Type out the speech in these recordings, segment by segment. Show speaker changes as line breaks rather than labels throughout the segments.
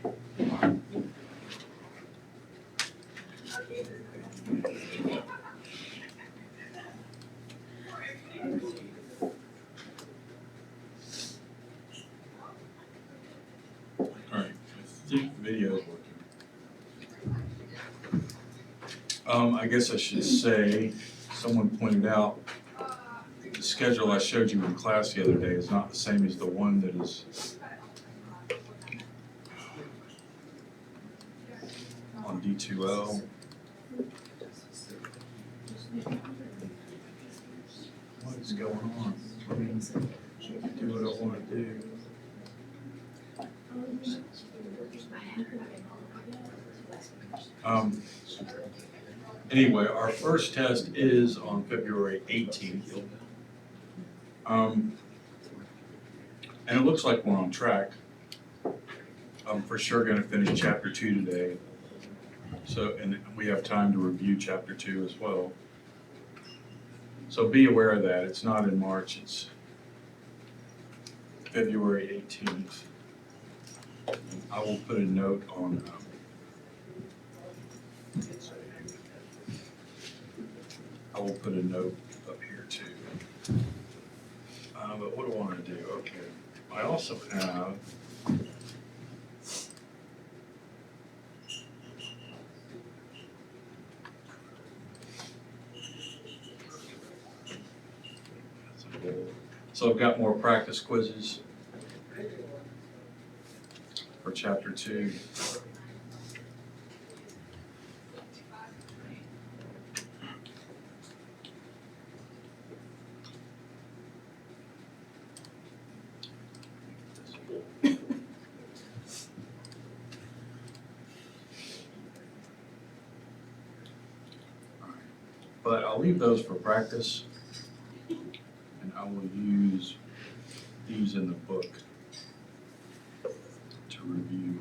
Alright, I think video's working. I guess I should say, someone pointed out, the schedule I showed you in class the other day is not the same as the one that is on D2L. What is going on? Let me do what I want to do. Anyway, our first test is on February 18th. And it looks like we're on track. I'm for sure gonna finish chapter 2 today. So, and we have time to review chapter 2 as well. So be aware of that, it's not in March, it's February 18th. I will put a note on, I will put a note up here too. But what do I wanna do? Okay, I also have so I've got more practice quizzes for chapter 2. But I'll leave those for practice, and I will use these in the book to review.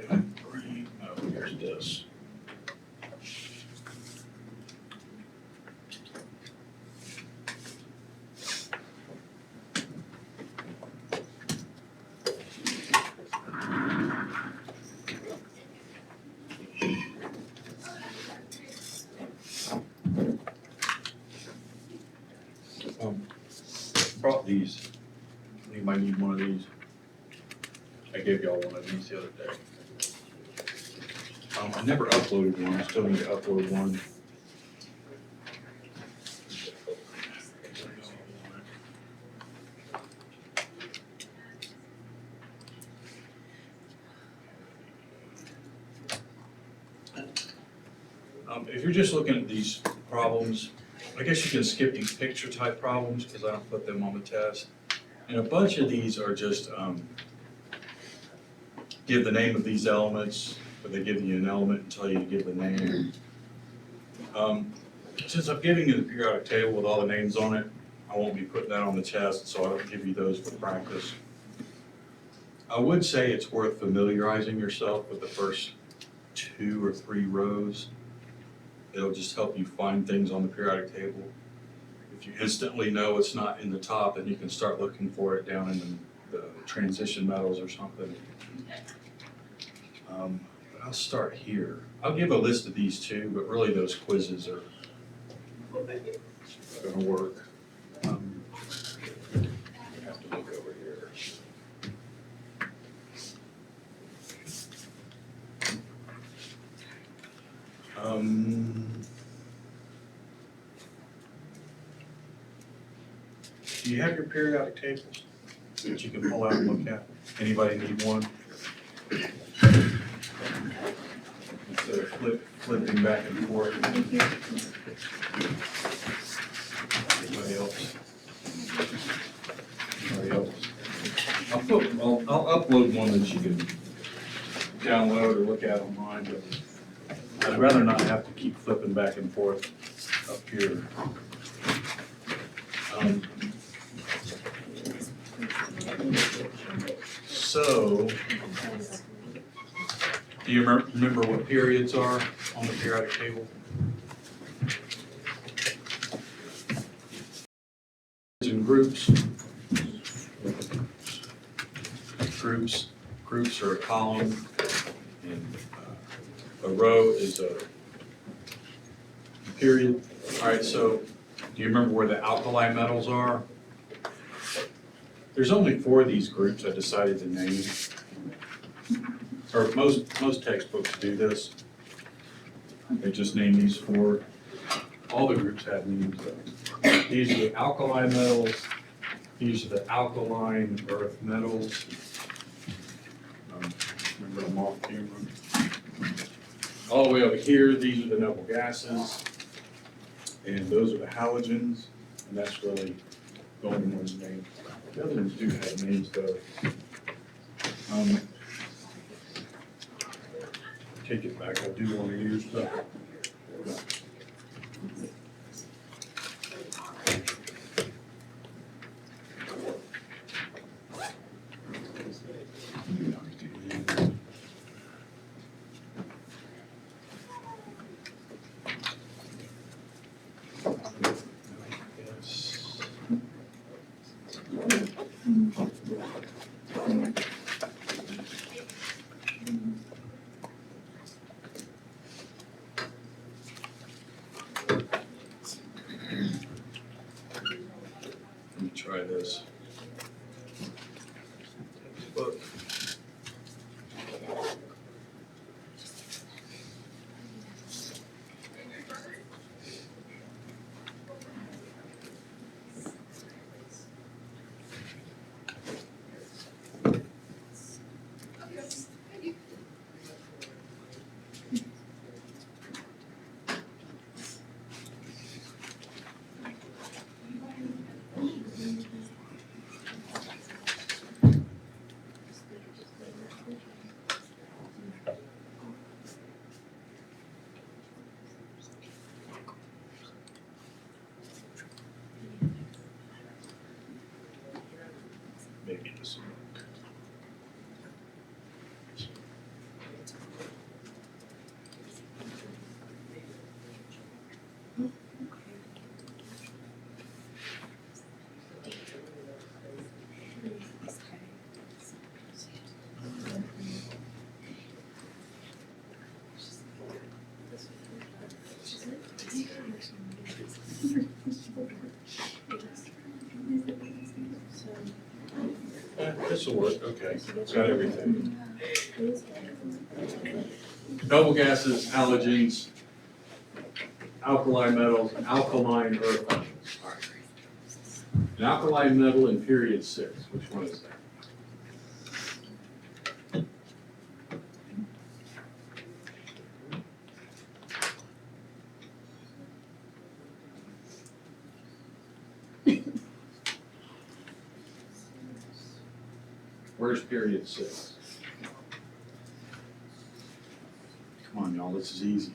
Oh, here's this. Brought these. Anybody need one of these? I gave y'all one of these the other day. I never uploaded one, I still need to upload one. If you're just looking at these problems, I guess you can skip these picture type problems because I don't put them on the test. And a bunch of these are just give the name of these elements, but they give you an element and tell you to give the name. Since I'm giving you the periodic table with all the names on it, I won't be putting that on the test, so I don't give you those for practice. I would say it's worth familiarizing yourself with the first 2 or 3 rows. It'll just help you find things on the periodic table. If you instantly know it's not in the top, then you can start looking for it down in the transition metals or something. But I'll start here. I'll give a list of these too, but really those quizzes are gonna work. I have to look over here. Do you have your periodic tables that you can pull out and look at? Anybody need one? Instead of flipping back and forth. Anybody else? Anybody else? I'll upload one that you can download or look at online, but I'd rather not have to keep flipping back and forth up here. So, Do you remember what periods are on the periodic table? In groups. Groups are a column, and a row is a period. All right, so do you remember where the alkali metals are? There's only 4 of these groups I decided to name. Or most textbooks do this. They just name these 4. All the groups have names though. These are the alkali metals. These are the alkaline earth metals. Remember them off camera. All the way over here, these are the noble gases. And those are the halogens. And that's really the only ones named. The other ones do have names though. Take it back, I do want to use the. Let me try this. Book. Maybe this will work. This will work, okay, got everything. Noble gases, halogens, alkali metals, alkaline earth metals. All right. An alkaline metal in period 6, which one is that? Where's period 6? Come on, y'all, this is easy.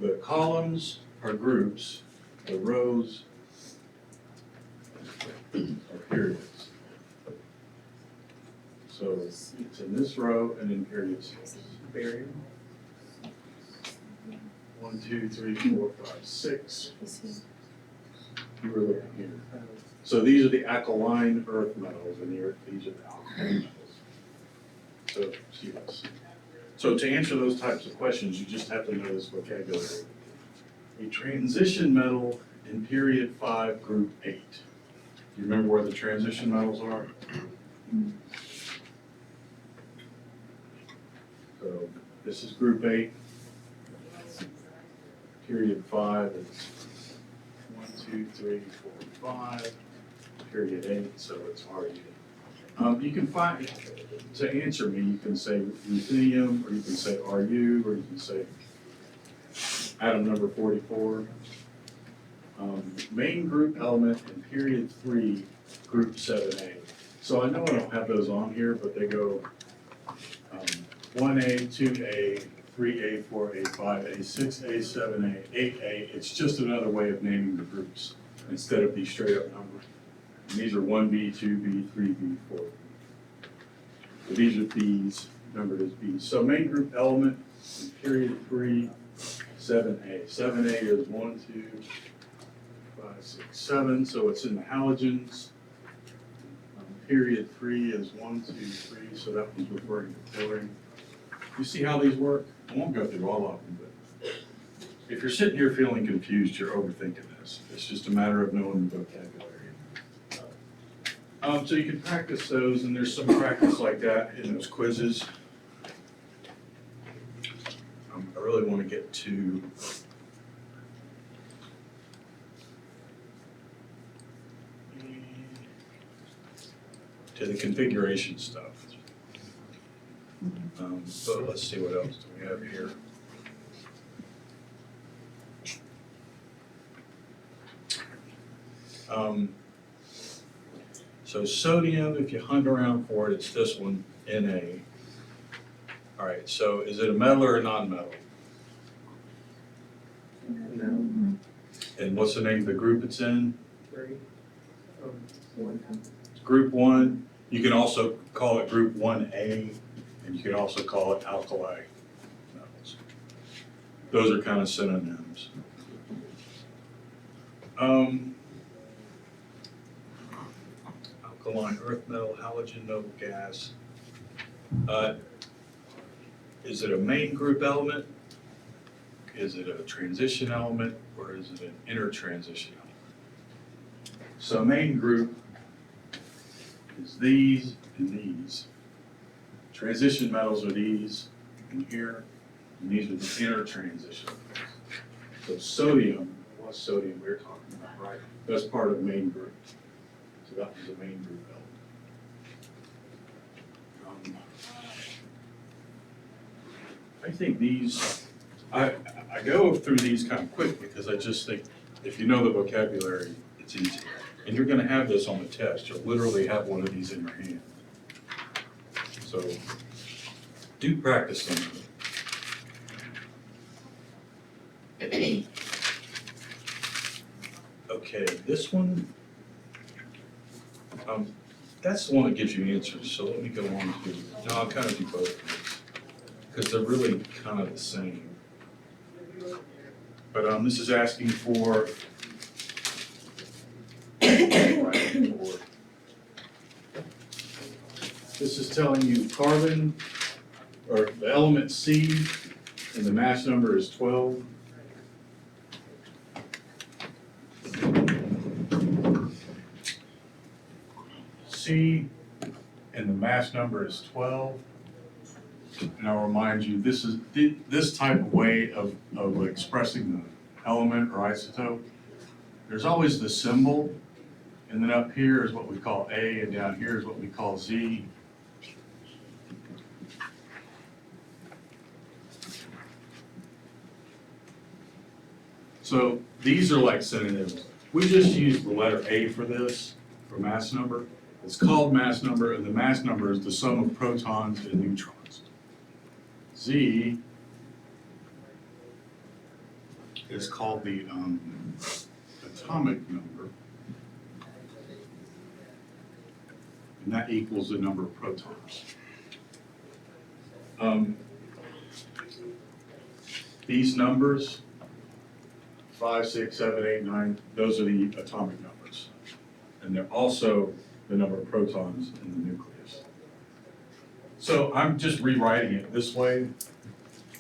The columns are groups, the rows are periods. So it's in this row and in period 6. Period. 1, 2, 3, 4, 5, 6. You were looking here. So these are the alkaline earth metals, and these are the alkaline metals. So see this. So to answer those types of questions, you just have to know this vocabulary. A transition metal in period 5, group 8. Do you remember where the transition metals are? So this is group 8. Period 5 is 1, 2, 3, 4, 5. Period 8, so it's Ru. You can find, to answer me, you can say ruthenium, or you can say Ru, or you can say atom number 44. Main group element in period 3, group 7A. So I know I don't have those on here, but they go 1A, 2A, 3A, 4A, 5A, 6A, 7A, 8A. It's just another way of naming the groups instead of these straight up numbers. And these are 1B, 2B, 3B, 4B. So these are B's, numbered as B's. So main group element in period 3, 7A. 7A is 1, 2, 5, 6, 7, so it's in the halogens. Period 3 is 1, 2, 3, so that was referring to chlorine. You see how these work? I won't go through all of them, but if you're sitting here feeling confused, you're overthinking this. It's just a matter of knowing the vocabulary. So you can practice those, and there's some practice like that in those quizzes. I really want to get to the configuration stuff. But let's see what else do we have here. So sodium, if you hunt around for it, it's this one, Na. All right, so is it a metal or a non-metal?
No.
And what's the name of the group it's in?
3. 1.
Group 1. You can also call it group 1A, and you can also call it alkali metals. Those are kind of synonyms. Alkaline earth metal, halogen noble gas. Is it a main group element? Is it a transition element, or is it an intertransition element? So main group is these and these. Transition metals are these and here, and these are the intertransition metals. So sodium, what's sodium we're talking about, right? That's part of the main group. So that was a main group element. I think these, I go through these kind of quick because I just think if you know the vocabulary, it's easy. And you're gonna have this on the test. You'll literally have one of these in your hand. So do practice them. Okay, this one, that's the one that gives you answers. So let me go on to, no, I'll kind of do both of these because they're really kind of the same. But this is asking for this is telling you carbon, or the element C, and the mass number is 12. C, and the mass number is 12. And I'll remind you, this is this type of way of expressing the element or isotope. There's always the symbol, and then up here is what we call A, and down here is what we call Z. So these are like synonyms. We just use the letter A for this, for mass number. It's called mass number, and the mass number is the sum of protons and neutrons. Z is called the atomic number, and that equals the number of protons. These numbers, 5, 6, 7, 8, 9, those are the atomic numbers. And they're also the number of protons in the nucleus. So I'm just rewriting it this way.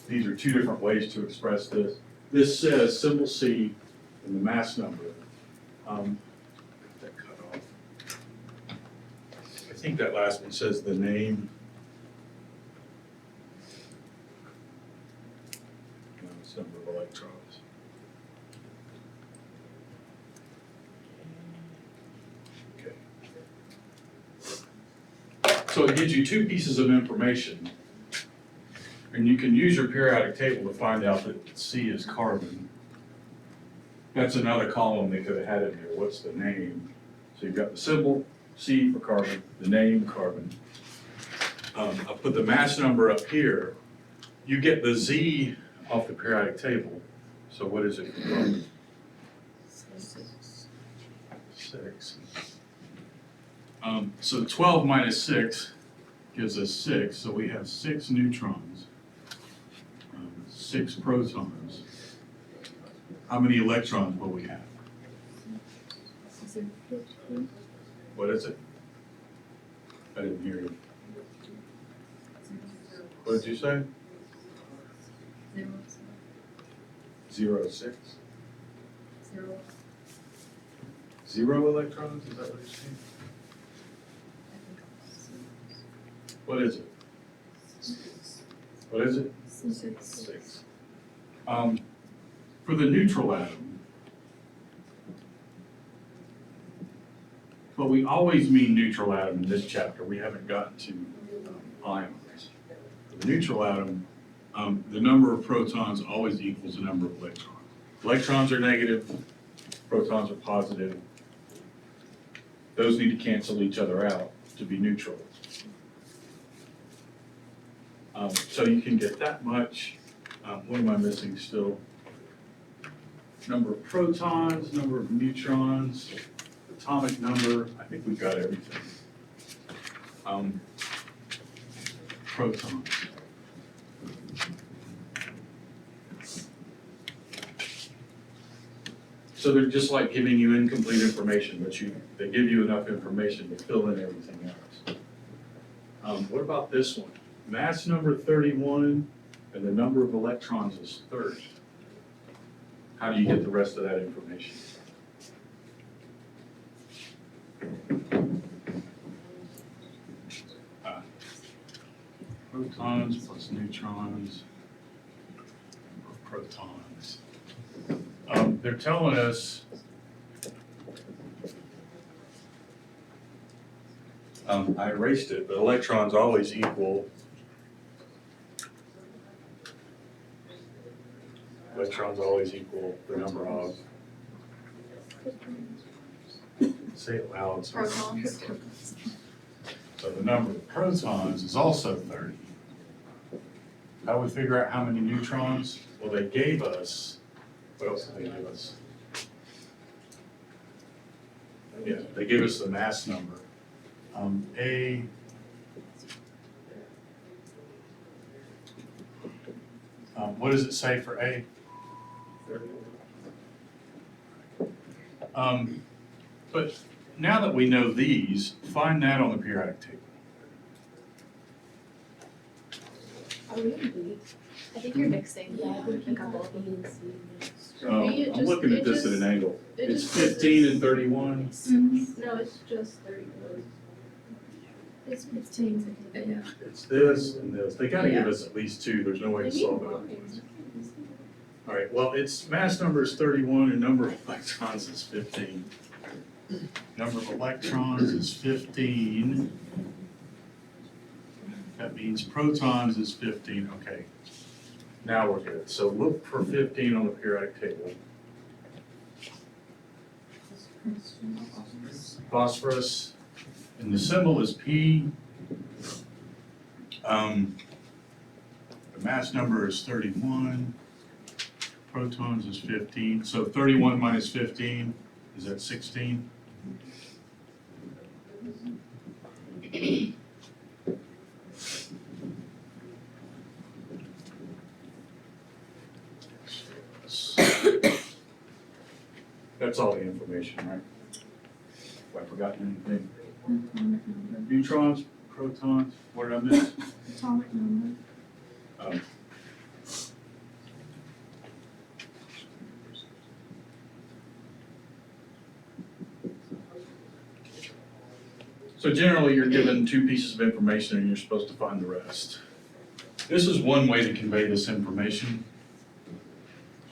These are two different ways to express this. This says symbol C and the mass number. That cut off. I think that last one says the name. No, it's number of electrons. So it gives you two pieces of information, and you can use your periodic table to find out that C is carbon. That's another column they could have had in here. What's the name? So you've got the symbol, C for carbon, the name, carbon. I'll put the mass number up here. You get the Z off the periodic table. So what is it for carbon? 6. So 12 minus 6
gives us 6, so we have 6 neutrons, 6 protons. How many electrons will we have? What is it? I didn't hear you. What did you say? 0, 6? 0 electrons, is that what you're saying? What is it? What is it? 6. For the neutral atom, but we always mean neutral atom in this chapter. We haven't gotten to ions. For the neutral atom, the number of protons always equals the number of electrons. Electrons are negative, protons are positive. Those need to cancel each other out to be neutral. So you can get that much. What am I missing still? Number of protons, number of neutrons, atomic number. I think we've got everything. Protons. So they're just like giving you incomplete information, but they give you enough information to fill in everything else. What about this one? Mass number 31, and the number of electrons is 30. How do you get the rest of that information? Protons plus neutrons, number of protons. They're telling us I erased it, but electrons always equal the number of, say it loud. So
Protons.
So the number of protons is also 30. How do we figure out how many neutrons? Well, they gave us, what else did they give us? Yeah, they give us the mass number. What does it say for A? But now that we know these, find that on the periodic table.
I think you're mixing a couple of these.
I'm looking at this at an angle. It's 15 and 31.
No, it's just 31.
It's 15.
Yeah.
It's this and this. They gotta give us at least 2. There's no way to solve it otherwise. All right, well, its mass number is 31 and number of electrons is 15. Number of electrons is 15. That means protons is 15, okay. Now we're good. So look for 15 on the periodic table. Phosphorus, and the symbol is P. The mass number is 31. Protons is 15. So 31 minus 15, is that 16? That's all the information, right? Have I forgotten anything? Neutrons, protons, what did I miss?
Atomic number.
So generally, you're given 2 pieces of information and you're supposed to find the rest. This is one way to convey this information.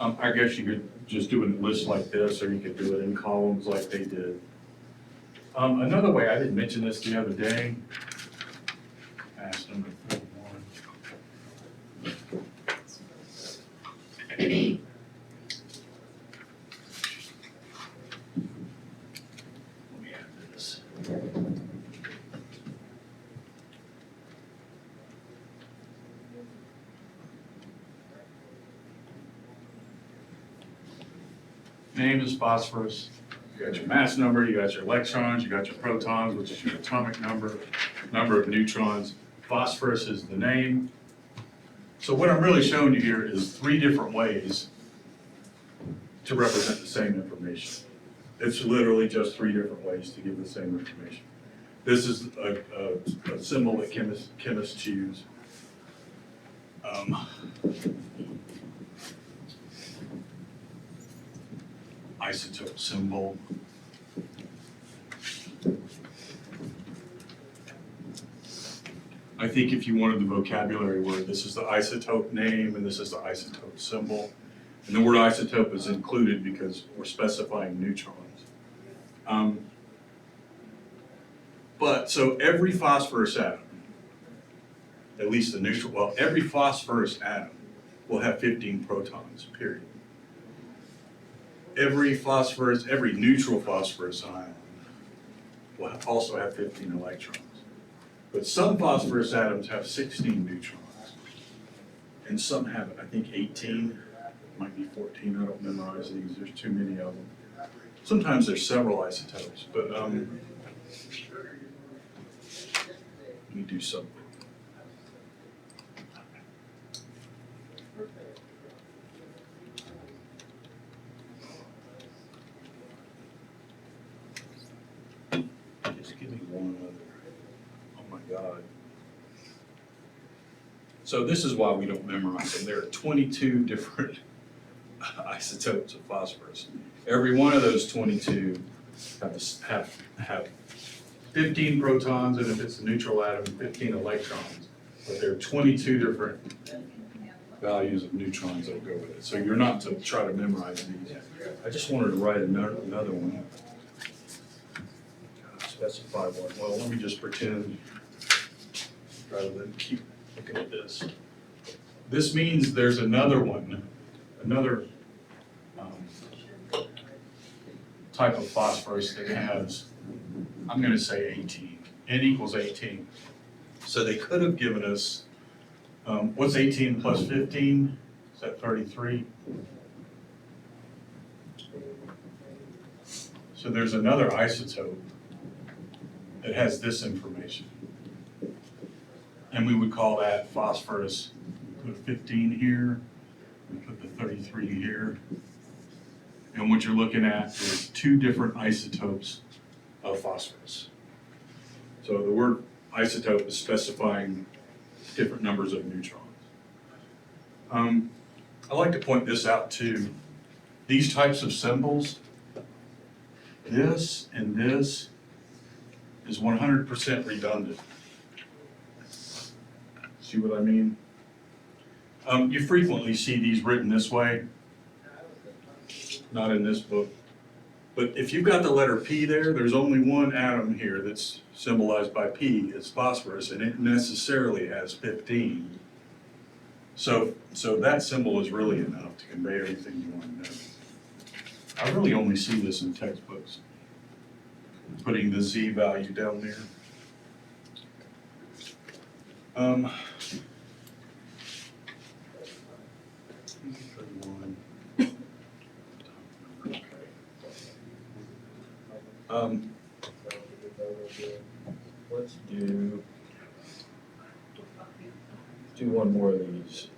I guess you could just do a list like this, or you could do it in columns like they did. Another way, I didn't mention this the other day. Ask number 41. Let me add this. Name is phosphorus. You got your mass number, you got your electrons, you got your protons, which is your atomic number, number of neutrons. phosphorus is the name. So what I'm really showing you here is 3 different ways to represent the same information. It's literally just 3 different ways to give the same information. This is a symbol that chemists use. Isotope symbol. I think if you wanted the vocabulary word, this is the isotope name and this is the isotope symbol. And the word isotope is included because we're specifying neutrons. But so every phosphorus atom, at least the neutral, well, every phosphorus atom will have 15 protons, period. Every neutral phosphorus ion will also have 15 electrons. But some phosphorus atoms have 16 neutrons. And some have, I think, 18, might be 14, I don't memorize these, there's too many of them. Sometimes there's several isotopes, but let me do something. Just give me one other. Oh my God. So this is why we don't memorize them. There are 22 different isotopes of phosphorus. Every one of those 22 have 15 protons, and if it's a neutral atom, 15 electrons. But there are 22 different values of neutrons that go with it. So you're not to try to memorize these. I just wanted to write another one. Specify one. Well, let me just pretend rather than keep looking at this. This means there's another one, another type of phosphorus that has, I'm going to say 18. N equals 18. So they could have given us, what's 18 plus 15? Is that 33? So there's another isotope that has this information. And we would call that phosphorus. We put 15 here, we put the 33 here. And what you're looking at is 2 different isotopes of phosphorus. So the word isotope is specifying different numbers of neutrons. I like to point this out too. These types of symbols, this and this, is 100% redundant. See what I mean? You frequently see these written this way, not in this book. But if you've got the letter P there, there's only one atom here that's symbolized by P, it's phosphorus, and it necessarily has 15. So that symbol is really enough to convey everything you want to know. I really only see this in textbooks, putting the Z value down there. Let's do one more of these.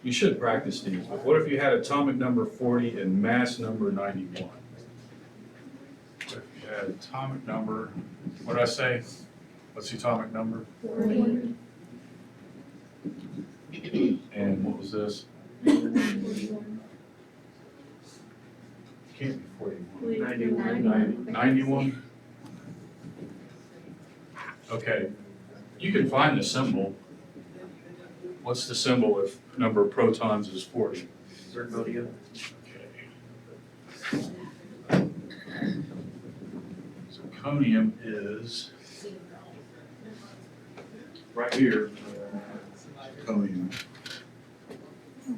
You should practice these, but what if you had atomic number 40 and mass number 91? What if you had atomic number, what did I say? What's the atomic number?
40.
And what was this?
91.
Can't be 41.
91.
91? Okay, you can find the symbol. What's the symbol if number of protons is 40?
Zirconia.
Okay. Zirconium is right here. Zirconium.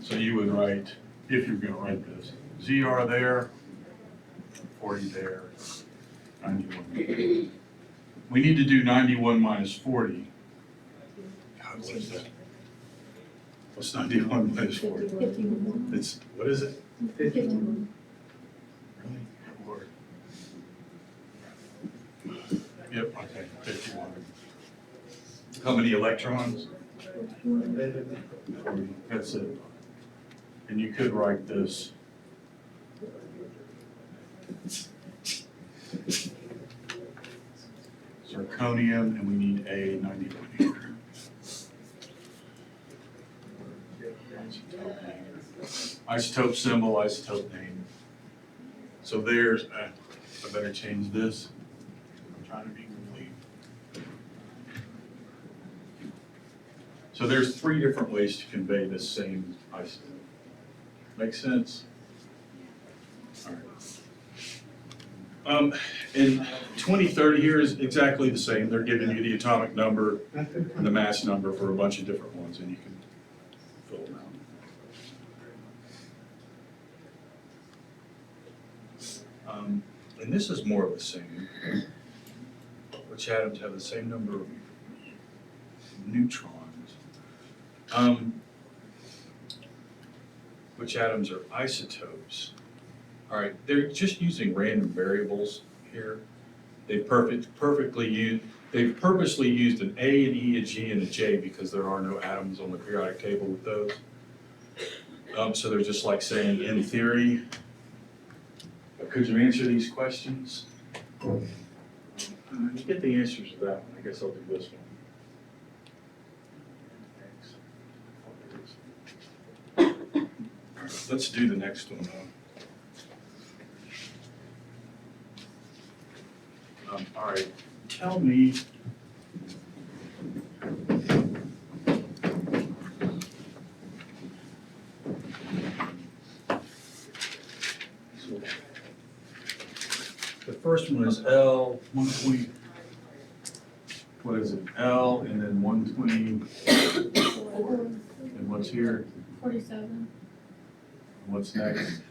So you would write, if you're going to write this, ZR there, 40 there, 91. We need to do 91 minus 40. God, what is that? What's 91 minus 40?
51.
It's, what is it?
51.
Really? Good Lord. Yep, okay, 51. How many electrons? 40, that's it. And you could write this. Zirconium, and we need a 91 here. Isotope symbol, isotope name. So there's, I better change this. I'm trying to be complete. So there's 3 different ways to convey this same isotope. Make sense? All right. And 2030 here is exactly the same. They're giving you the atomic number and the mass number for a bunch of different ones, and you can fill them out. And this is more of the same. Which atoms have the same number of neutrons? Which atoms are isotopes? All right, they're just using random variables here. They've purposely used an A, an E, a G, and a J because there are no atoms on the periodic table with those. So they're just like saying, in theory, could you answer these questions? You get the answers to that one. I guess I'll do this one. All right, let's do the next one though. All right, tell me. The first one is L, 120, what is it, L, and then 120, and what's here,
47.
and what's next?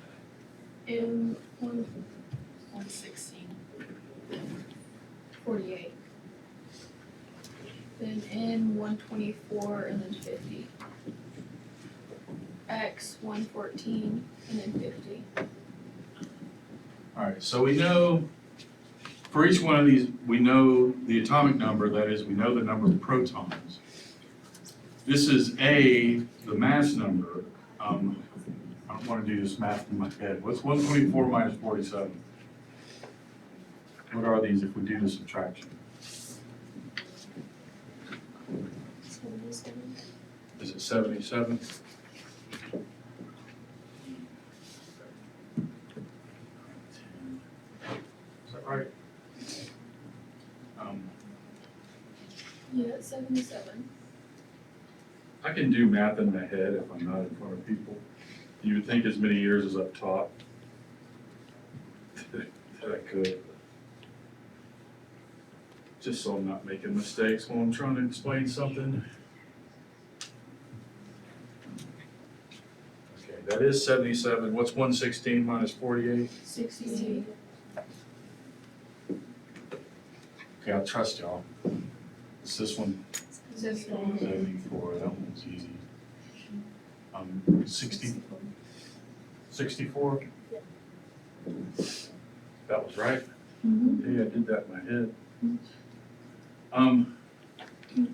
And 116. 48. Then N 124 and then 50. X 114 and then 50.
All right, so we know, for each one of these, we know the atomic number, that is, we know the number of protons. This is A, the mass number. I don't want to do this math in my head. What's 124 minus 47? What are these if we do the subtraction?
77.
Is it 77? Is that right?
Yeah, it's 77.
I can do math in my head if I'm not in front of people. You would think as many years as I've taught that I could. Just so I'm not making mistakes while I'm trying to explain something. Okay, that is 77. What's 116 minus 48?
68.
Okay, I'll trust y'all. It's this one,
This one.
74. That one's easy. 60. 64? That was right?
Mm-hmm.
Yeah, I did that in my head.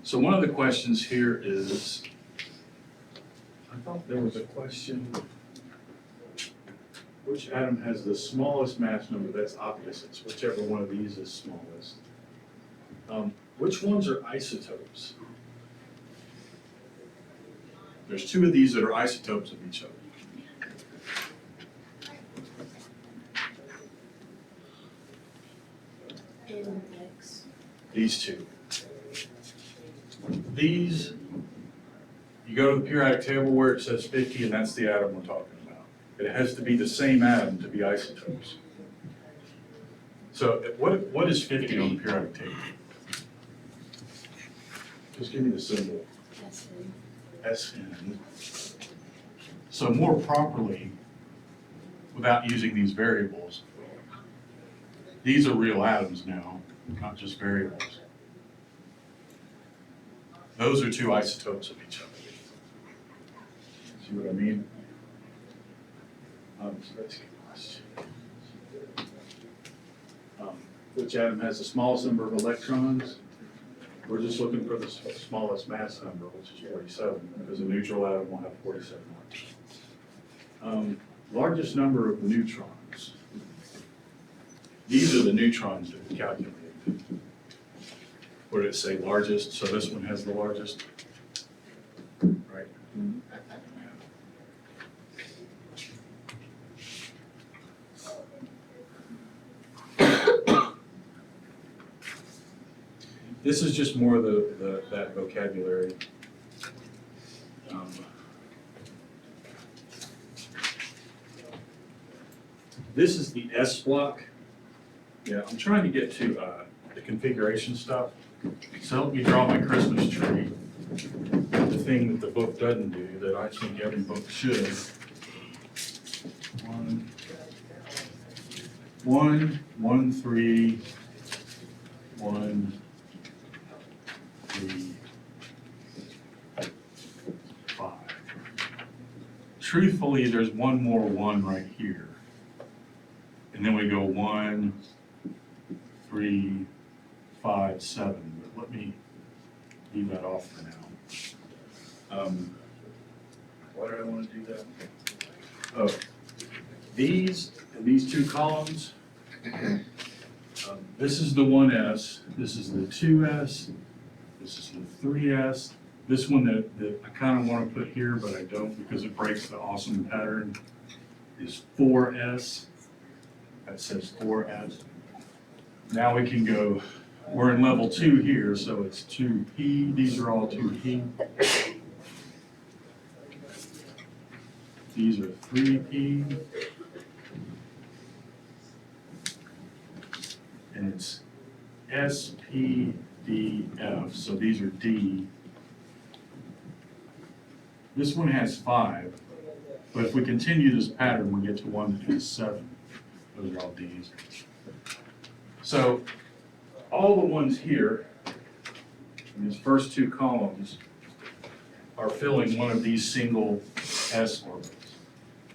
So one of the questions here is, I thought there was a question, which atom has the smallest mass number? That's obvious, it's whichever one of these is smallest. Which ones are isotopes? There's 2 of these that are isotopes of each other.
And X.
These 2. These, you go to the periodic table where it says 50, and that's the atom we're talking about. It has to be the same atom to be isotopes. So what is 50 on the periodic table? Just give me the symbol. SN. So more properly, without using these variables, these are real atoms now, not just variables. Those are 2 isotopes of each other. See what I mean? So that's a good question. Which atom has the smallest number of electrons? We're just looking for the smallest mass number, which is 47, because a neutral atom will have 47 largest number of neutrons. These are the neutrons that we calculated. Where did it say largest? So this one has the largest, right? This is just more of that vocabulary. This is the S block. Yeah, I'm trying to get to the configuration stuff. So help me draw my Christmas tree. The thing that the book doesn't do that I think every book should. One, 3, 1, 3, 5. Truthfully, there's one more 1 right here. And then we go 1, 3, 5, 7. But let me leave that off for now. Why did I want to do that? Oh, these and these two columns. This is the 1S, this is the 2S, this is the 3S. This one that I kind of want to put here, but I don't because it breaks the awesome pattern, is 4S. That says 4S. Now we can go, we're in level 2 here, so it's 2P. These are all 2P. These are 3P. And it's S, P, D, F, so these are D. This one has 5, but if we continue this pattern, we get to one that has 7. Those are all Ds. So all the ones here, in these first 2 columns, are filling one of these single S orbitals.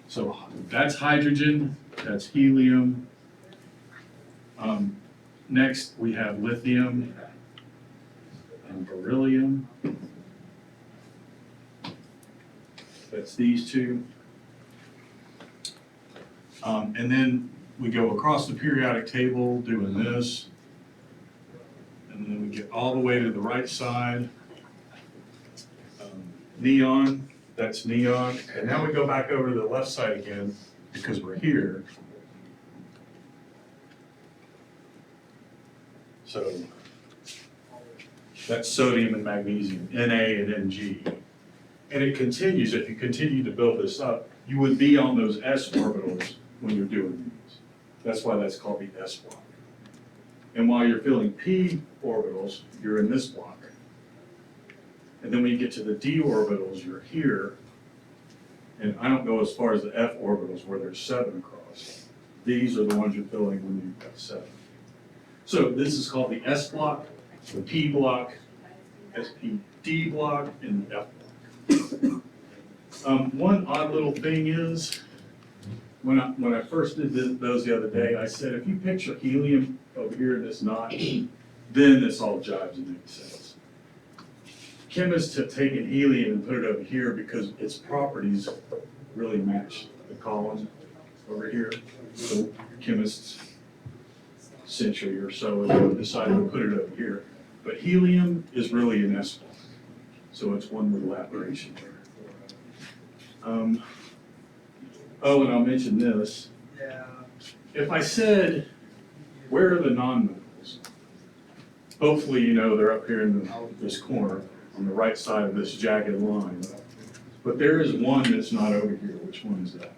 So that's hydrogen, that's helium. Next, we have lithium and beryllium. That's these 2. And then we go across the periodic table doing this. And then we get all the way to the right side. Neon, that's neon. And now we go back over to the left side again because we're here. So that's sodium and magnesium, Na and Mg. And it continues, if you continue to build this up, you would be on those S orbitals when you're doing these. That's why that's called the S block. And while you're filling P orbitals, you're in this block. And then when you get to the D orbitals, you're here. And I don't go as far as the F orbitals where there's 7 across. These are the ones you're filling when you've got 7. So this is called the S block, the P block, SPD block, and the F block. One odd little thing is, when I first did those the other day, I said, if you picture helium over here in this notch, then this all jives and makes sense. Chemists have taken helium and put it over here because its properties really match the column over here. So chemists, century or so ago, decided to put it over here. But helium is really an S block, so it's one little aberration there. Oh, and I'll mention this. If I said, where are the nonmetals? Hopefully you know they're up here in this corner, on the right side of this jagged line. But there is one that's not over here. Which one is that?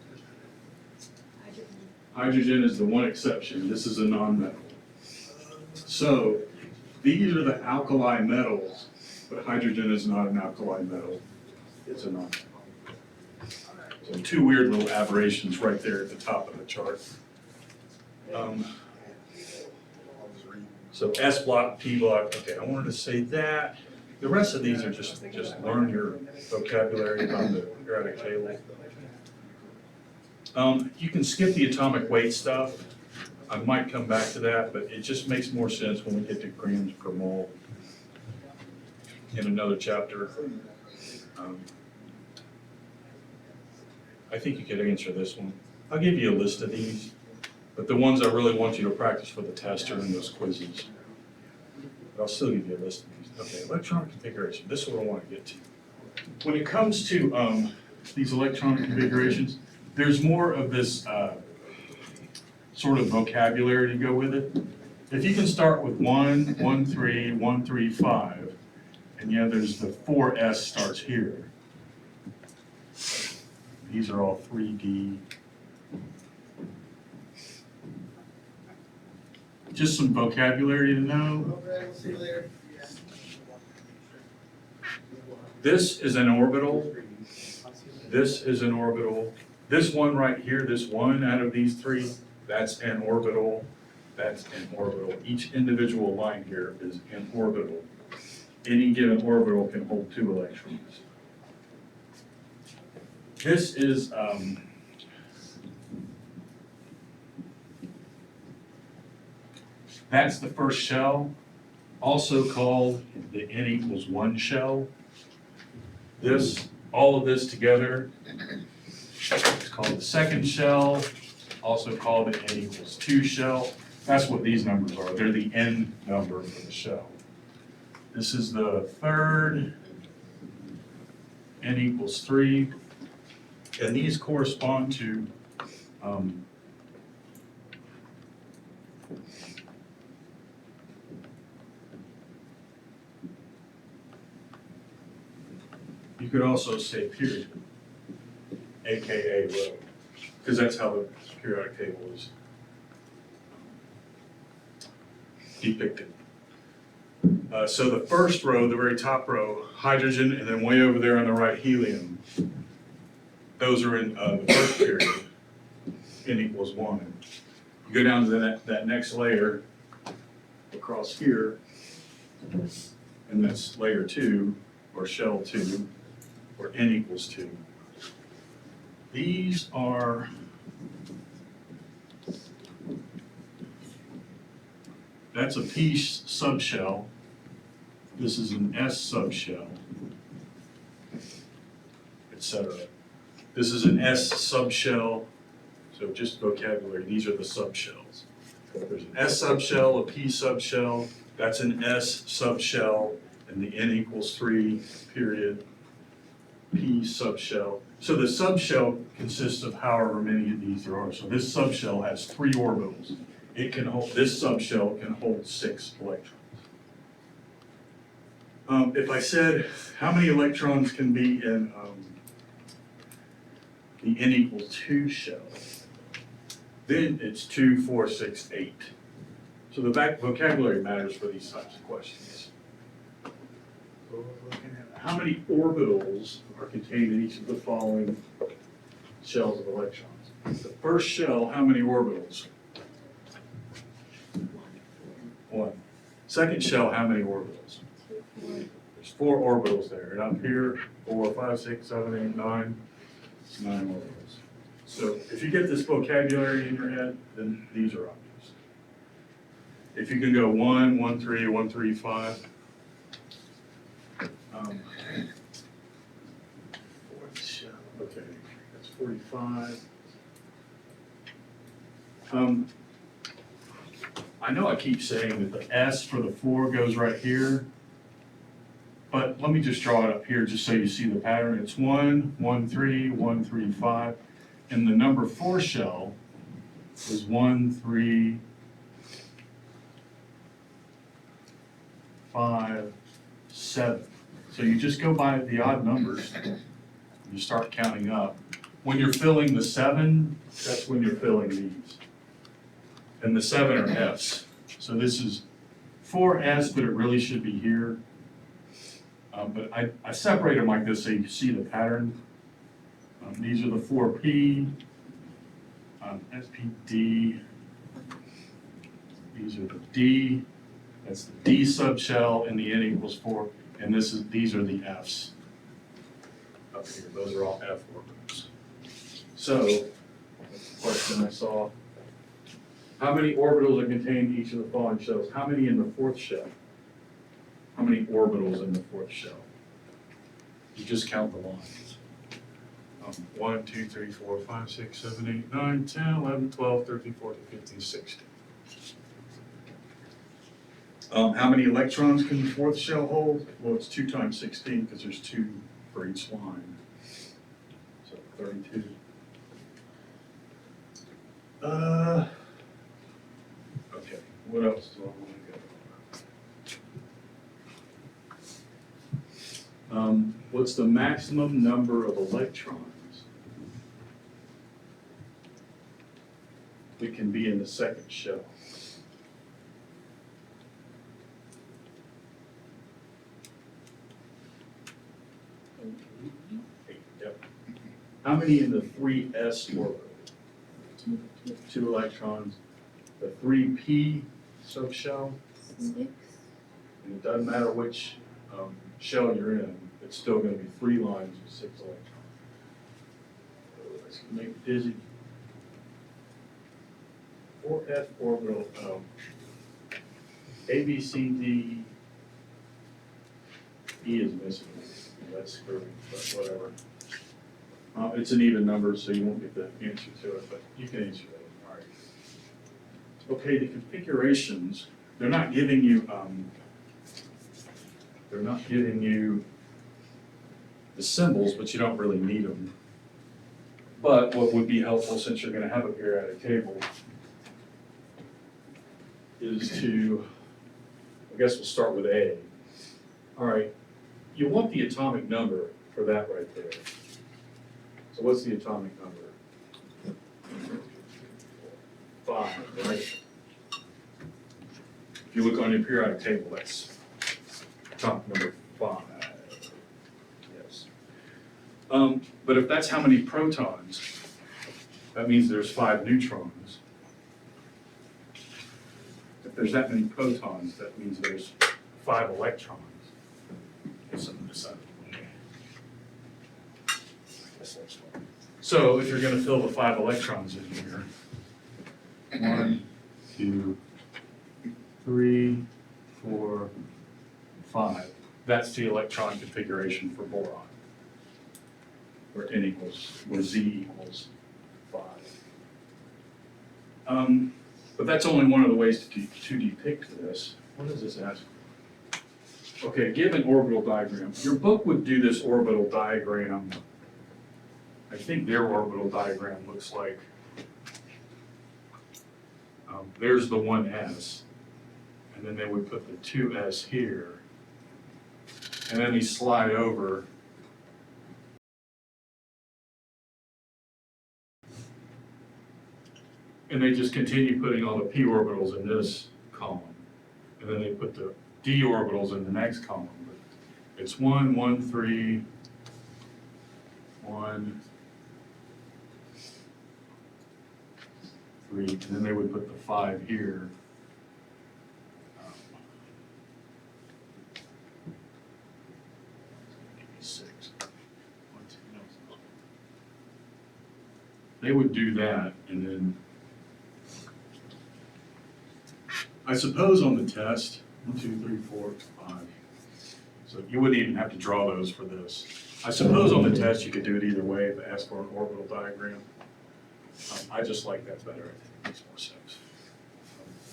Hydrogen is the one exception. This is a nonmetal. So these are the alkali metals, but hydrogen is not an alkali metal. It's a nonmetal. So 2 weird little aberrations right there at the top of the chart. So S block, P block, okay, I wanted to say that. The rest of these are just learn your vocabulary about the periodic table. You can skip the atomic weight stuff. I might come back to that, but it just makes more sense when we get to grams per mole.
in another chapter. Um, I think you could answer this one. I'll give you a list of these, but the ones I really want you to practice for the test are in those quizzes. But I'll still give you a list of these. Okay, electronic configuration, this is what I want to get to. When it comes to these electronic configurations, there's more of this sort of vocabulary to go with it. If you can start with 1, 1, 3, 1, 3, 5, and yeah, there's the 4S starts here. These are all 3D. Just some vocabulary to know. This is an orbital. This is an orbital. This one right here, this one out of these three, that's an orbital. That's an orbital. Each individual line here is an orbital. Any given orbital can hold 2 electrons. This is that's the first shell, also called the N=1 shell. This, all of this together, is called the second shell, also called the N=2 shell. That's what these numbers are. They're the N number for the shell. This is the third, N=3. And these correspond to you could also say period, AKA row, because that's how the periodic table is depicted. So the first row, the very top row, hydrogen, and then way over there on the right, helium. Those are in the first period, N=1. You go down to that next layer across here, and that's layer 2, or shell 2, or N=2. These are that's a P subshell. This is an S subshell, etc. This is an S subshell, so just vocabulary, these are the subshells. There's an S subshell, a P subshell, that's an S subshell, and the N=3 period, P subshell. So the subshell consists of however many of these there are. So this subshell has 3 orbitals. It can hold, this subshell can hold 6 electrons. If I said how many electrons can be in the N=2 shell, then it's 2, 4, 6, 8. So the vocabulary matters for these types of questions. So we're looking at how many orbitals are contained in each of the following shells of electrons. The first shell, how many orbitals? 1. Second shell, how many orbitals? There's 4 orbitals there, and up here, 4, 5, 6, 7, 8, 9. It's 9 orbitals. So if you get this vocabulary in your head, then these are obvious. If you can go 1, 1, 3, 1, 3, 5. Fourth shell, okay, that's 45. I know I keep saying that the S for the 4 goes right here, but let me just draw it up here just so you see the pattern. It's 1, 1, 3, 1, 3, 5, and the number 4 shell is 1, 3, 5, 7. So you just go by the odd numbers, you start counting up. When you're filling the 7, that's when you're filling these. And the 7 are F's. So this is 4S, but it really should be here. But I separate them like this so you see the pattern. These are the 4P, SPD. These are the D. That's the D subshell, and the N=4. And these are the F's up here. Those are all F orbitals. So, that's the question I saw. How many orbitals are contained in each of the following shells? How many in the 4th shell?
how many orbitals in the fourth shell. You just count the lines. 1, 2, 3, 4, 5, 6, 7, 8, 9, 10, 11, 12, 13, 14, 15, 16. How many electrons can the fourth shell hold? Well, it's 2 times 16 because there's 2 for each line. So 32. Okay, what else do I want to go? What's the maximum number of electrons that can be in the second shell? Yep. How many in the 3s orbital? 2 electrons. The 3p subshell,
6.
and it doesn't matter which shell you're in, it's still going to be 3 lines with 6 electrons. Oh, that's going to make me dizzy. 4f orbital, A, B, C, D, E is missing. That's screwy, but whatever. It's an even number, so you won't get the answer to it, but you can answer that. All right. Okay, the configurations, they're not giving you the symbols, but you don't really need them. But what would be helpful, since you're going to have a periodic table, is to, I guess we'll start with A. All right, you want the atomic number for that right there. So what's the atomic number? 5, right? If you look on your periodic table, that's atomic number 5. Yes. But if that's how many protons, that means there's 5 neutrons. If there's that many protons, that means there's 5 electrons. So if you're going to fill the 5 electrons in here, 1, 2, 3, 4, 5. That's the electron configuration for boron, where N equals, where Z equals 5. But that's only one of the ways to depict this. What does this ask for? Okay, give an orbital diagram. Your book would do this orbital diagram. I think their orbital diagram looks like, there's the 1s, and then they would put the 2s here, and then they slide over. And they just continue putting all the p orbitals in this column, and then they put the d orbitals in the next column. But it's 1, 1, 3, 1, 3, and then they would put the 5 here. They would do that, and then I suppose on the test, 1, 2, 3, 4, 5. So you wouldn't even have to draw those for this. I suppose on the test you could do it either way if it asks for an orbital diagram. I just like that better. I think it makes more sense.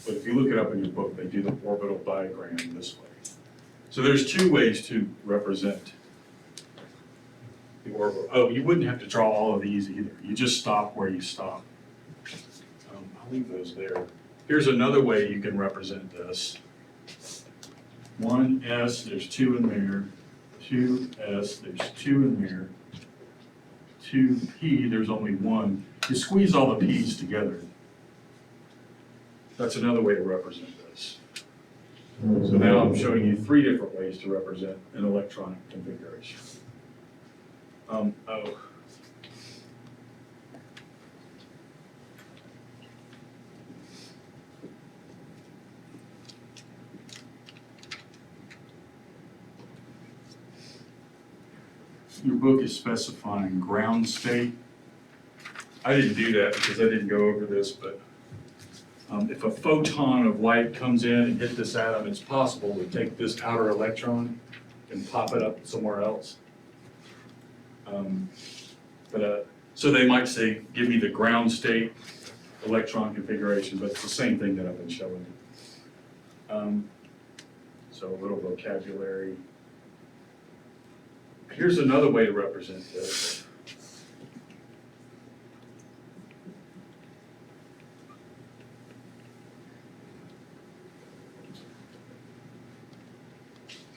But if you look it up in your book, they do the orbital diagram this way. So there's 2 ways to represent the orbital. Oh, you wouldn't have to draw all of these either. You just stop where you stop. I'll leave those there. Here's another way you can represent this. 1s, there's 2 in there. 2s, there's 2 in there. 2p, there's only 1. You squeeze all the p's together. That's another way to represent this. So now I'm showing you 3 different ways to represent an electronic configuration. Your book is specifying ground state. I didn't do that because I didn't go over this, but If a photon of light comes in and hit this atom, it's possible to take this outer electron and pop it up somewhere else. So they might say, give me the ground state electron configuration, but it's the same thing that I've been showing you. So a little vocabulary. Here's another way to represent this.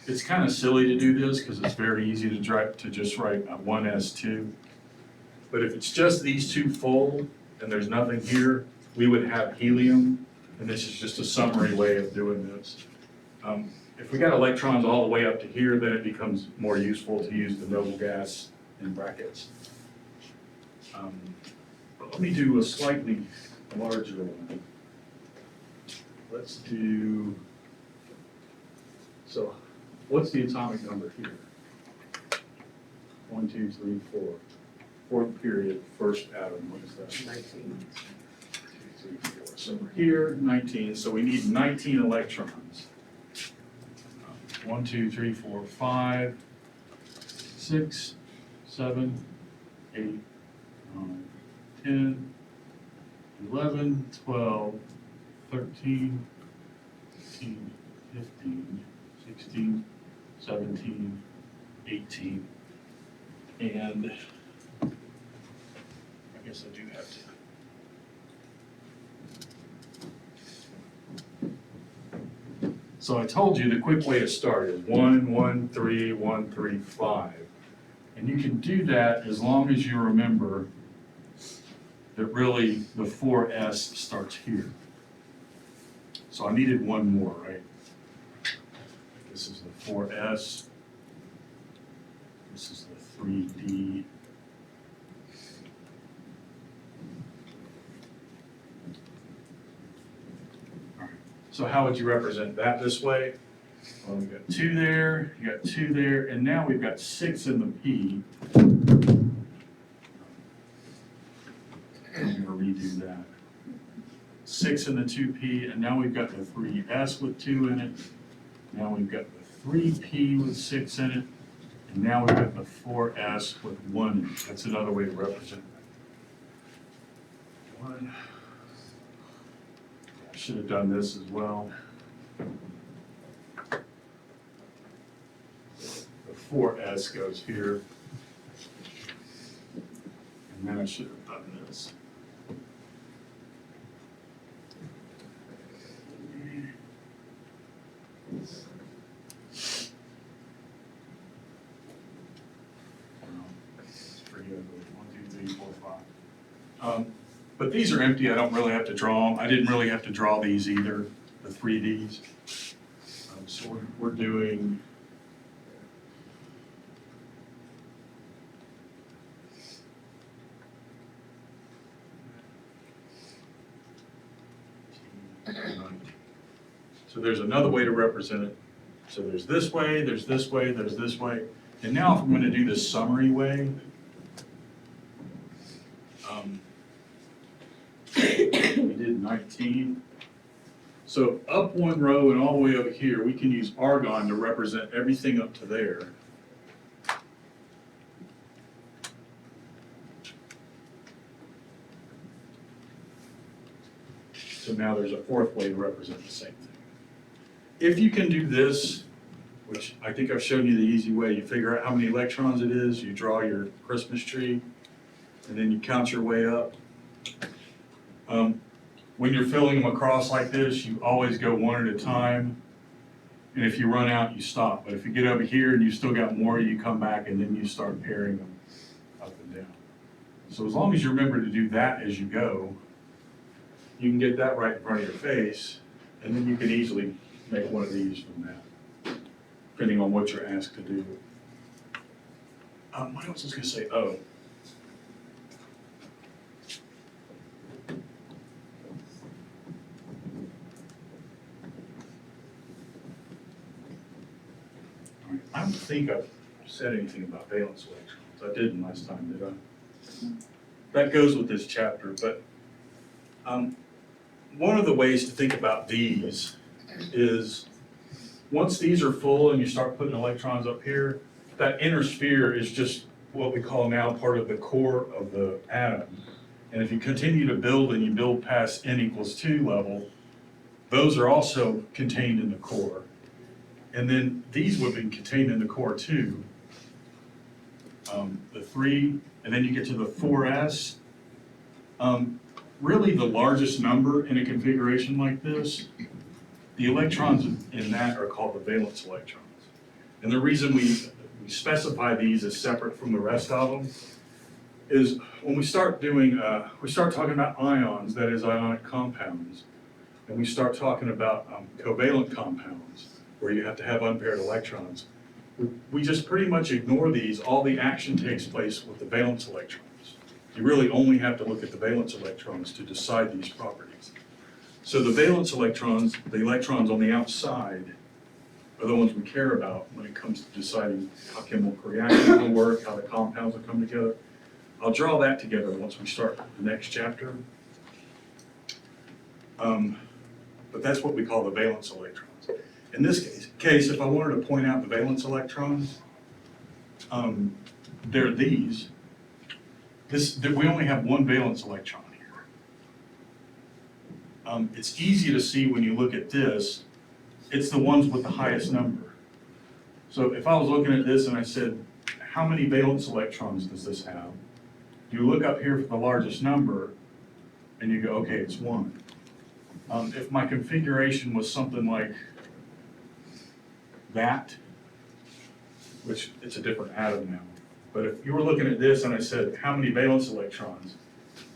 It's kind of silly to do this because it's very easy to just write a 1s2. But if it's just these two full and there's nothing here, we would have helium, and this is just a summary way of doing this. If we got electrons all the way up to here, then it becomes more useful to use the noble gas in brackets. But let me do a slightly larger one. Let's do, so what's the atomic number here? 1, 2, 3, 4. Fourth period, first atom, what is that?
19.
2, 3, 4. So we're here, 19, so we need 19 electrons. 1, 2, 3, 4, 5, 6, 7, 8, 9, 10, 11, 12, 13, 14, 15, 16, 17, 18, and I guess I do have to. So I told you the quick way to start is 1, 1, 3, 1, 3, 5. And you can do that as long as you remember that really the 4s starts here. So I needed one more, right? This is the 4s. This is the 3d. So how would you represent that this way? Well, we've got 2 there, you got 2 there, and now we've got 6 in the P. I'm gonna redo that. 6 in the 2P, and now we've got the 3S with 2 in it. Now we've got the 3P with 6 in it, and now we've got the 4S with 1 in it. That's another way to represent that. 1. Should have done this as well. The 4s goes here. And then I should have done this. It's pretty ugly. 1, 2, 3, 4, 5. But these are empty, I don't really have to draw them. I didn't really have to draw these either, the 3Ds. So we're doing so there's another way to represent it. So there's this way, there's this way, there's this way. And now if I'm going to do this summary way, we did 19. So up one row and all the way over here, we can use argon to represent everything up to there. So now there's a fourth way to represent the same thing. If you can do this, which I think I've shown you the easy way, you figure out how many electrons it is, you draw your Christmas tree, and then you count your way up. When you're filling them across like this, you always go one at a time. And if you run out, you stop. But if you get over here and you still got more, you come back and then you start pairing them up and down. So as long as you remember to do that as you go, you can get that right in front of your face, and then you can easily make one of these from that, depending on what you're asked to do. What else was I going to say? Oh. I don't think I've said anything about valence electrons. I didn't last time, did I? That goes with this chapter, but one of the ways to think about these is, once these are full and you start putting electrons up here, that inner sphere is just what we call now part of the core of the atom. And if you continue to build and you build past n=2 level, those are also contained in the core. And then these would be contained in the core too. The 3, and then you get to the 4s. Really the largest number in a configuration like this, the electrons in that are called the valence electrons. And the reason we specify these as separate from the rest of them is when we start talking about ions, that is ionic compounds, and we start talking about covalent compounds, where you have to have unpaired electrons, we just pretty much ignore these. All the action takes place with the valence electrons. You really only have to look at the valence electrons to decide these properties. So the valence electrons, the electrons on the outside, are the ones we care about when it comes to deciding how chemical reactions will work, how the compounds will come together. I'll draw that together once we start the next chapter. But that's what we call the valence electrons. In this case, if I wanted to point out the valence electrons, they're these. We only have one valence electron here. It's easy to see when you look at this, it's the ones with the highest number. So if I was looking at this and I said, how many valence electrons does this have? You look up here for the largest number and you go, okay, it's 1. If my configuration was something like that, which it's a different atom now, but if you were looking at this and I said, how many valence electrons?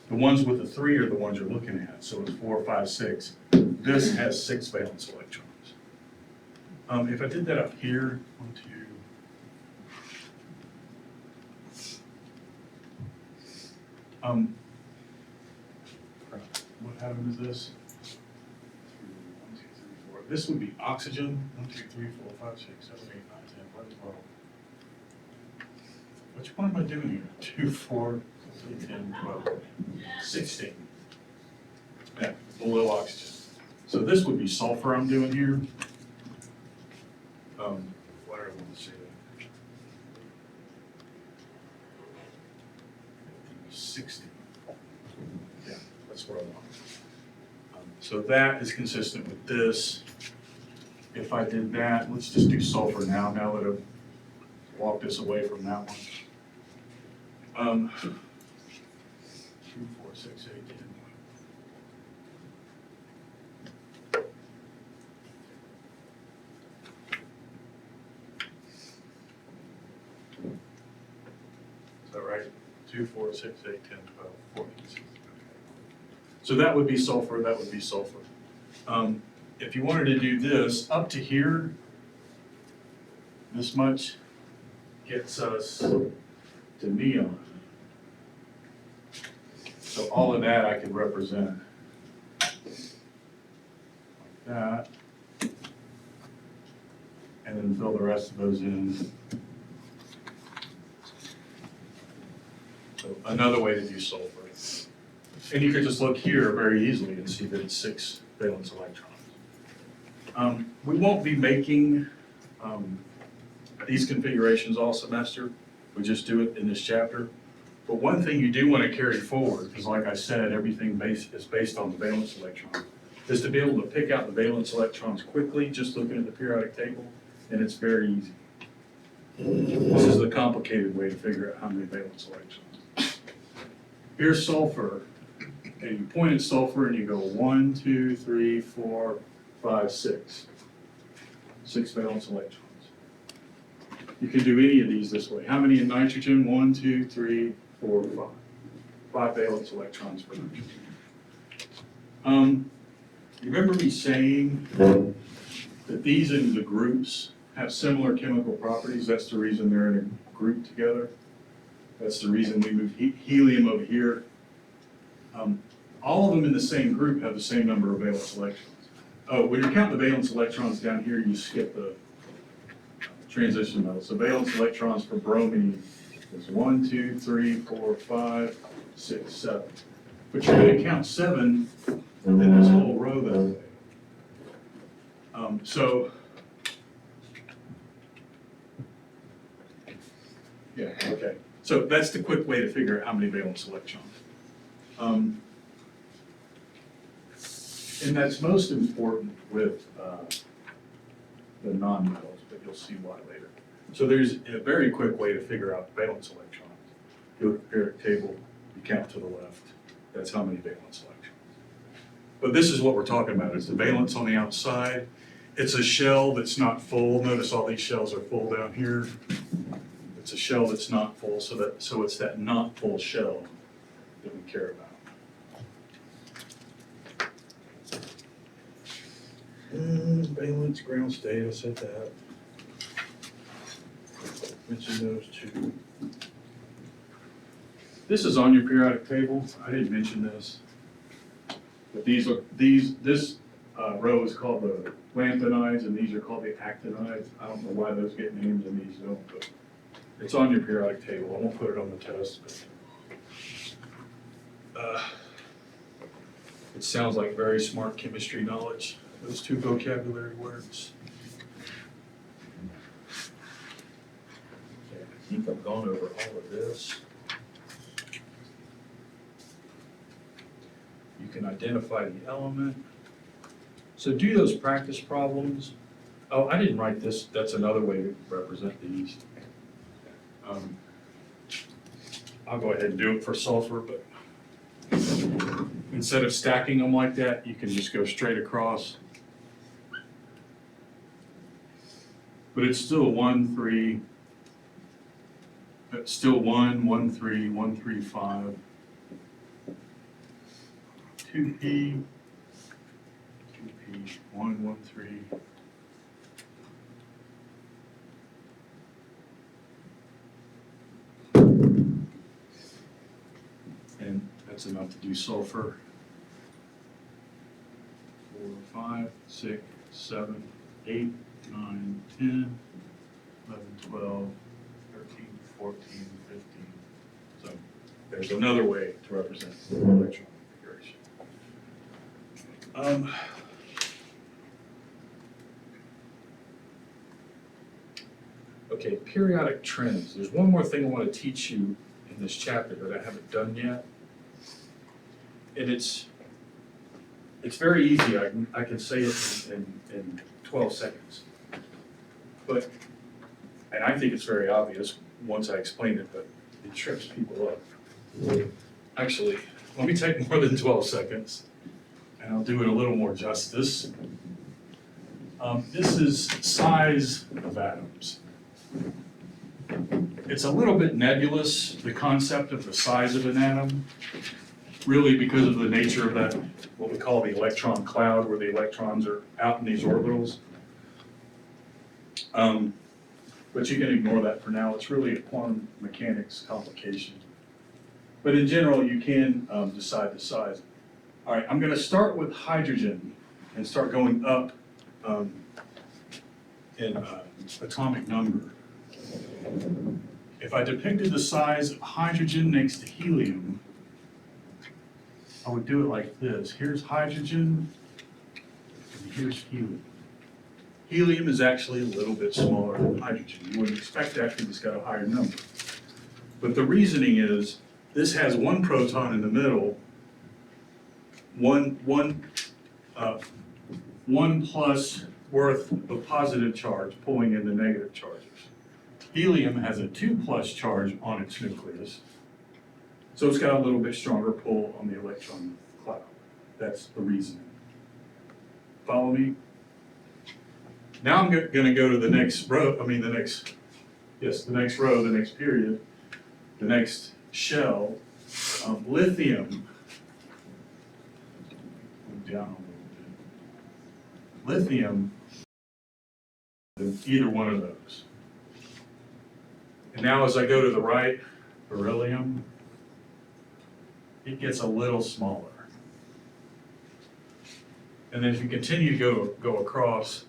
The ones with the 3 are the ones you're looking at. So it's 4, 5, 6. This has 6 valence electrons. If I did that up here, 1, 2. What atom is this? 1, 2, 3, 4. This would be oxygen. 1, 2, 3, 4, 5, 6, 7, 8, 9, 10, 11, 12. Which one am I doing here? 2, 4, 10, 12, 16. Yeah, below oxygen. So this would be sulfur I'm doing here. What do I want to say that? 60. Yeah, that's what I want. So that is consistent with this. If I did that, let's just do sulfur now that I've walked us away from that one. 2, 4, 6, 8, 10. Is that right? 2, 4, 6, 8, 10, 12, 14, 16. Okay. So that would be sulfur, that would be sulfur. If you wanted to do this, up to here, this much gets us to neon. So all of that I could represent like that. And then fill the rest of those in. So another way to do sulfur. And you could just look here very easily and see that it's 6 valence electrons. We won't be making these configurations all semester. We just do it in this chapter. But one thing you do want to carry forward, because like I said, everything is based on the valence electron, is to be able to pick out the valence electrons quickly, just looking at the periodic table, and it's very easy. This is the complicated way to figure out how many valence electrons. Here's sulfur, and you point at sulfur and you go 1, 2, 3, 4, 5, 6. 6 valence electrons. You can do any of these this way. How many in nitrogen? 1, 2, 3, 4, 5. 5 valence electrons for nitrogen. You remember me saying that these in the groups have similar chemical properties? That's the reason they're in a group together. That's the reason we moved helium over here. All of them in the same group have the same number of valence electrons. Oh, when you count the valence electrons down here, you skip the transition metals. So valence electrons for bromine is 1, 2, 3, 4, 5, 6, 7. But you're going to count 7 and then this whole row that way. So, yeah, okay. So that's the quick way to figure out how many valence electrons. And that's most important with the non-metals, but you'll see why later. So there's a very quick way to figure out valence electrons. You look at the periodic table, you count to the left, that's how many valence electrons. But this is what we're talking about, is the valence on the outside. It's a shell that's not full. Notice all these shells are full down here. It's a shell that's not full, so it's that not full shell that we care about. Valence, ground state, I said that. Mention those two. This is on your periodic table. I didn't mention this. But this row is called the lanthanides, and these are called the actinides. I don't know why those get names and these don't, but it's on your periodic table. I won't put it on the test, but it sounds like very smart chemistry knowledge, those two vocabulary words. Okay, I think I've gone over all of this. You can identify the element. So do those practice problems. Oh, I didn't write this. That's another way to represent these. I'll go ahead and do it for sulfur, but instead of stacking them like that, you can just go straight across. But it's still 1, 3, it's still 1, 1, 3, 1, 3, 5, 2p, 2p, 1, 1, 3. And that's enough to do sulfur. 4, 5, 6, 7, 8, 9, 10, 11, 12, 13, 14, 15. So there's another way to represent the electron configuration. Okay, periodic trends. There's one more thing I want to teach you in this chapter that I haven't done yet. And it's very easy. I can say it in 12 seconds. But, and I think it's very obvious once I explain it, but it trips people up. Actually, let me take more than 12 seconds, and I'll do it a little more justice. This is size of atoms. It's a little bit nebulous, the concept of the size of an atom, really because of the nature of that, what we call the electron cloud, where the electrons are out in these orbitals. But you can ignore that for now. It's really a quantum mechanics complication. But in general, you can decide the size. All right, I'm going to start with hydrogen and start going up in atomic number. If I depicted the size of hydrogen next to helium, I would do it like this. Here's hydrogen, and here's helium. Helium is actually a little bit smaller than hydrogen. You wouldn't expect that because it's got a higher number. But the reasoning is, this has one proton in the middle, one plus worth of positive charge pulling in the negative charges. Helium has a 2 plus charge on its nucleus, so it's got a little bit stronger pull on the electron cloud. That's the reasoning. Follow me? Now I'm going to go to the next row, the next row, the next period, the next shell. Lithium, move down a little bit. Lithium, either one of those. And now as I go to the right, beryllium, it gets a little smaller. And then if you continue to go across,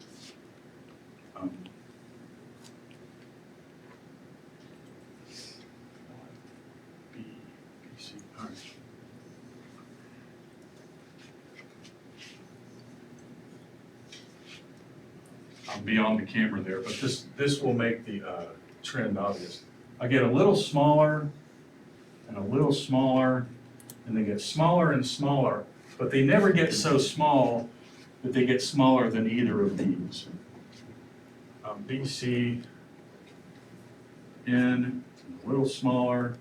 B, C, all right. I'm beyond the camera there, but this will make the trend obvious. I get a little smaller and a little smaller, and they get smaller and smaller, but they never get so small that they get smaller than either of these. BC, N, a little smaller,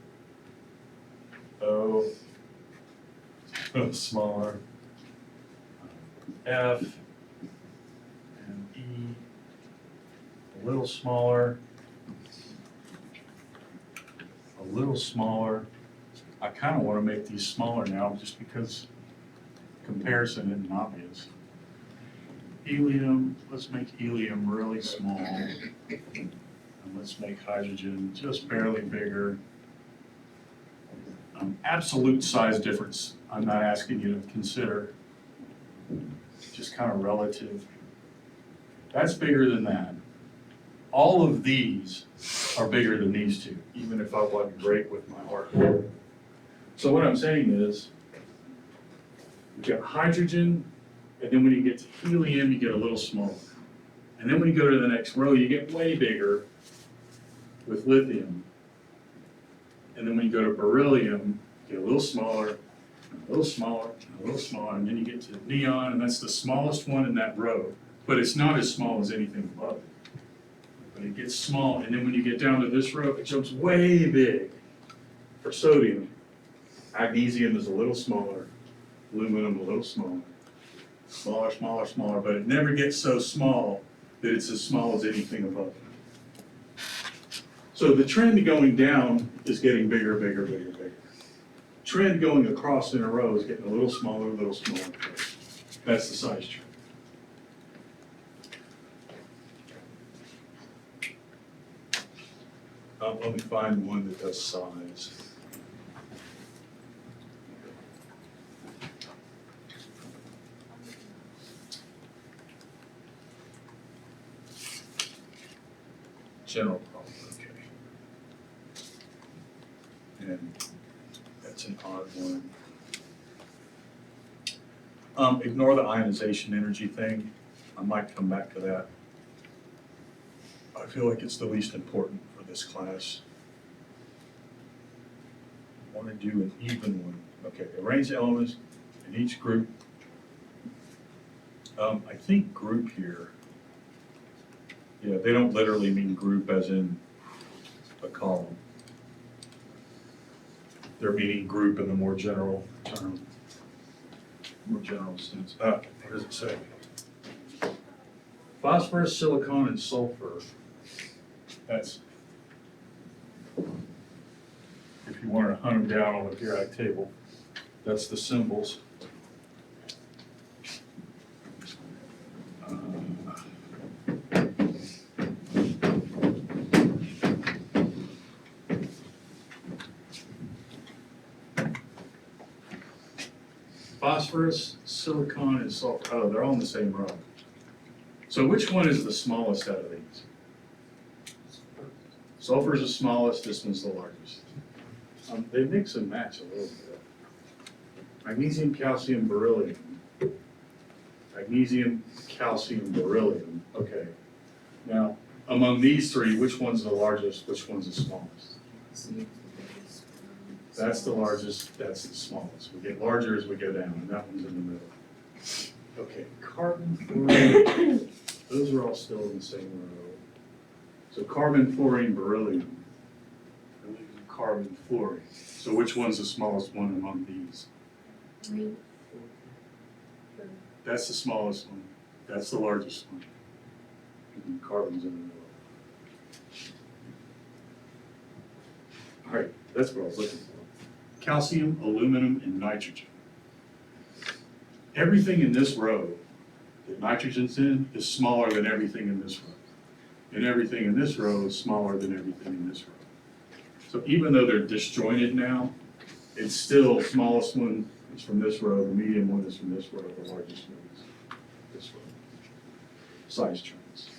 O, a little smaller, F, and E, a little smaller, a little smaller. I kind of want to make these smaller now just because comparison isn't obvious. Helium, let's make helium really small. And let's make hydrogen just barely bigger. Absolute size difference, I'm not asking you to consider. Just kind of relative. That's bigger than that. All of these are bigger than these two, even if I wasn't great with my heart. So what I'm saying is, you get hydrogen, and then when you get to helium, you get a little smaller. And then when you go to the next row, you get way bigger with lithium. And then when you go to beryllium, you get a little smaller, a little smaller, a little smaller, and then you get to neon, and that's the smallest one in that row. But it's not as small as anything above it. But it gets small, and then when you get down to this row, it jumps way big. For sodium, magnesium is a little smaller, aluminum a little smaller. Smaller, smaller, smaller, but it never gets so small that it's as small as anything above it. So the trend going down is getting bigger, bigger, bigger, bigger. Trend going across in a row is getting a little smaller, a little smaller. That's the size trend. Let me find one that does size. General problem, okay. And that's an odd one. Ignore the ionization energy thing. I might come back to that. I feel like it's the least important for this class. I want to do an even one. Okay, arrange the elements in each group. I think group here, yeah, they don't literally mean group as in a column. They're meaning group in the more general term, more general sense. What does it say? Phosphorus, silicon, and sulfur. That's, if you wanted to hunt them down on the periodic table, that's the symbols. Phosphorus, silicon, and sulfur. Oh, they're all in the same row. So which one is the smallest out of these? Sulfur is the smallest, this one's the largest. They mix and match a little bit. Magnesium, calcium, beryllium. Magnesium, calcium, beryllium. Okay. Now, among these three, which one's the largest, which one's the smallest? That's the largest, that's the smallest. We get larger as we go down, and that one's in the middle. Okay, carbon, fluorine, those are all still in the same row. So carbon, fluorine, beryllium, and then carbon, fluorine. So which one's the smallest one among these? That's the smallest one. That's the largest one. And carbon's in the middle. All right, that's what I was looking for. Calcium, aluminum, and nitrogen. Everything in this row that nitrogen's in is smaller than everything in this row. And everything in this row is smaller than everything in this row. So even though they're disjointed now, it's still smallest one is from this row, the medium one is from this row, the largest one is this row. Size trends.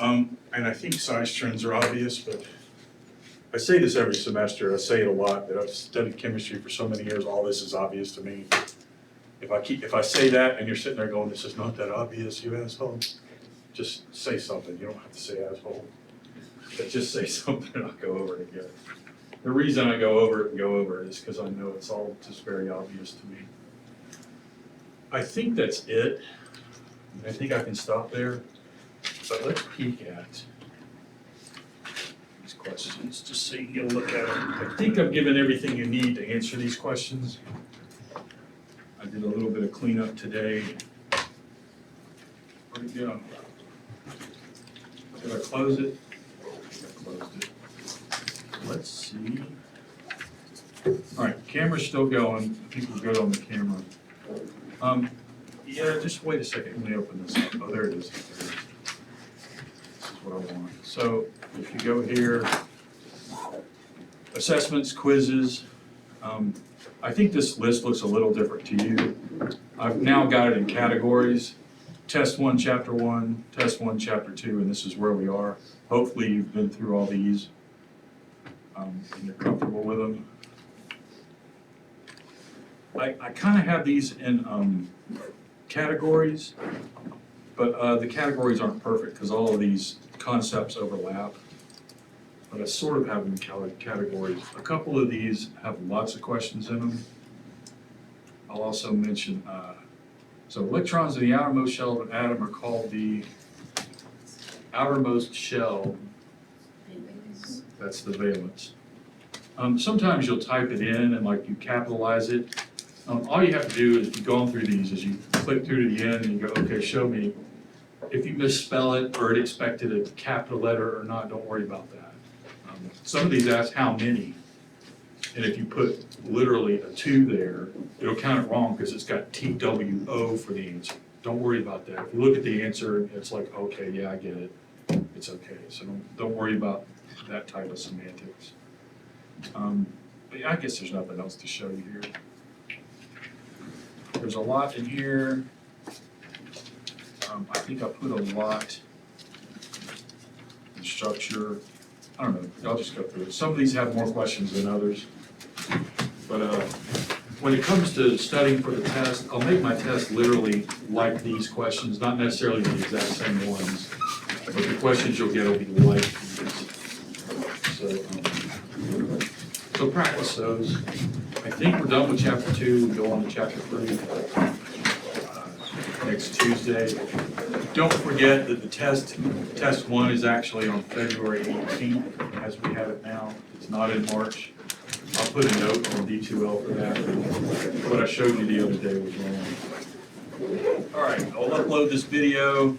And I think size trends are obvious, but I say this every semester, I say it a lot, that I've studied chemistry for so many years, all this is obvious to me. If I say that and you're sitting there going, this is not that obvious, you asshole, just say something, you don't have to say asshole. But just say something and I'll go over it again. The reason I go over it is because I know it's all just very obvious to me. I think that's it. I think I can stop there, but let's peek at these questions, just so you can look at them. I think I've given everything you need to answer these questions. I did a little bit of cleanup today. Where'd it go? Did I close it? I closed it. Let's see. All right, camera's still going. I think we're good on the camera. Yeah, just wait a second, let me open this up. Oh, there it is. This is what I want. So if you go here, assessments, quizzes, I think this list looks a little different to you. I've now got it in categories. Test 1, Chapter 1, Test 1, Chapter 2, and this is where we are. Hopefully you've been through all these and you're comfortable with them. I kind of have these in categories, but the categories aren't perfect because all of these concepts overlap. But I sort of have them in categories. A couple of these have lots of questions in them. I'll also mention, so electrons in the outermost shell of an atom are called the outermost shell. That's the valence. Sometimes you'll type it in and like you capitalize it. All you have to do is, if you've gone through these, is you click through to the end and you go, okay, show me. If you misspell it or it expected a capital letter or not, don't worry about that. Some of these ask how many. And if you put literally a 2 there, it'll count it wrong because it's got TWO for the answer. Don't worry about that. If you look at the answer, it's like, okay, yeah, I get it. It's okay. So don't worry about that type of semantics. But yeah, I guess there's nothing else to show you here. There's a lot in here. I think I put a lot in structure. I don't know, I'll just go through it. Some of these have more questions than others. But when it comes to studying for the test, I'll make my test literally like these questions, not necessarily the exact same ones, but the questions you'll get will be like these. So practice those. I think we're done with Chapter 2, we go on to Chapter 3 next Tuesday. Don't forget that the test 1 is actually on February 18th, as we have it now. It's not in March. I'll put a note on D2L for that. What I showed you the other day was wrong. All right, I'll upload this video.